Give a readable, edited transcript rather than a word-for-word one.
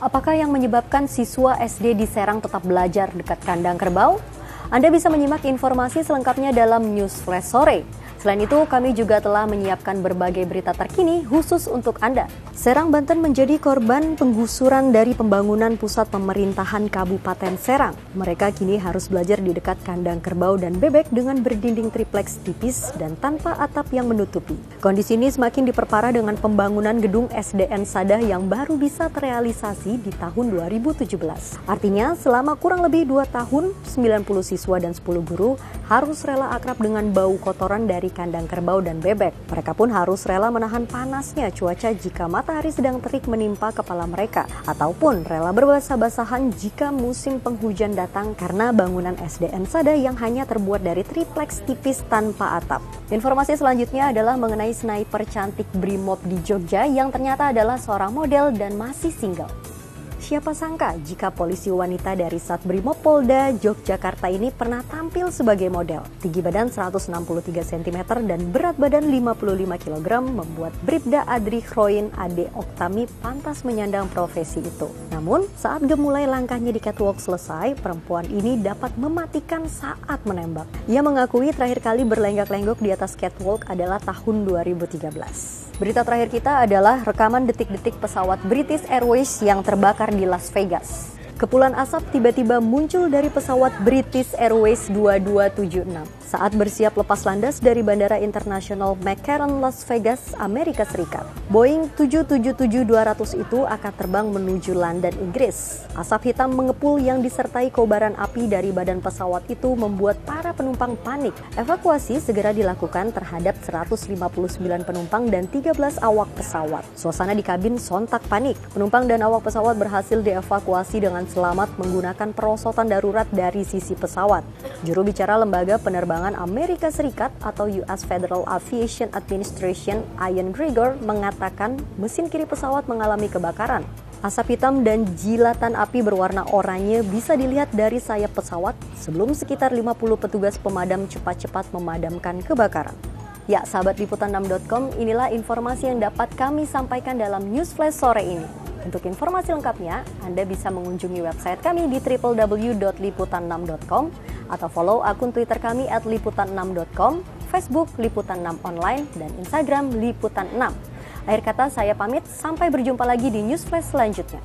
Apakah yang menyebabkan siswa SD di Serang tetap belajar dekat kandang kerbau? Anda bisa menyimak informasi selengkapnya dalam News Flash Sore. Selain itu, kami juga telah menyiapkan berbagai berita terkini khusus untuk Anda. Serang, Banten menjadi korban penggusuran dari pembangunan pusat pemerintahan Kabupaten Serang. Mereka kini harus belajar di dekat kandang kerbau dan bebek dengan berdinding tripleks tipis dan tanpa atap yang menutupi. Kondisi ini semakin diperparah dengan pembangunan gedung SDN Sadah yang baru bisa terrealisasi di tahun 2017. Artinya, selama kurang lebih 2 tahun, 90 siswa dan 10 guru harus rela akrab dengan bau kotoran dari kandang kerbau dan bebek. Mereka pun harus rela menahan panasnya cuaca jika matahari sedang terik menimpa kepala mereka, ataupun rela berbasah-basahan jika musim penghujan datang karena bangunan SDN Sada yang hanya terbuat dari tripleks tipis tanpa atap. Informasi selanjutnya adalah mengenai sniper cantik Brimob di Jogja yang ternyata adalah seorang model dan masih single. Siapa sangka jika polisi wanita dari Satbrimob Polda Yogyakarta ini pernah tampil sebagai model. Tinggi badan 163 cm dan berat badan 55 kg membuat Bribda Adri Khroin Ade Oktami pantas menyandang profesi itu. Namun, saat gemulai langkahnya di catwalk selesai, perempuan ini dapat mematikan saat menembak. Ia mengakui terakhir kali berlenggak-lenggok di atas catwalk adalah tahun 2013. Berita terakhir kita adalah rekaman detik-detik pesawat British Airways yang terbakar di Las Vegas. Kepulan asap tiba-tiba muncul dari pesawat British Airways 2276 saat bersiap lepas landas dari Bandara Internasional McCarran, Las Vegas, Amerika Serikat. Boeing 777-200 itu akan terbang menuju London, Inggris. Asap hitam mengepul yang disertai kobaran api dari badan pesawat itu membuat para penumpang panik. Evakuasi segera dilakukan terhadap 159 penumpang dan 13 awak pesawat. Suasana di kabin sontak panik. Penumpang dan awak pesawat berhasil dievakuasi dengan selamat menggunakan perosotan darurat dari sisi pesawat. Juru bicara Lembaga Penerbangan Amerika Serikat atau US Federal Aviation Administration, Ian Gregor, mengatakan mesin kiri pesawat mengalami kebakaran. Asap hitam dan jilatan api berwarna oranye bisa dilihat dari sayap pesawat sebelum sekitar 50 petugas pemadam cepat-cepat memadamkan kebakaran. Ya, sahabat liputan6.com, inilah informasi yang dapat kami sampaikan dalam News Flash sore ini. Untuk informasi lengkapnya, Anda bisa mengunjungi website kami di www.liputan6.com atau follow akun Twitter kami @liputan6.com, Facebook Liputan 6 Online, dan Instagram Liputan 6. Akhir kata saya pamit, sampai berjumpa lagi di News Flash selanjutnya.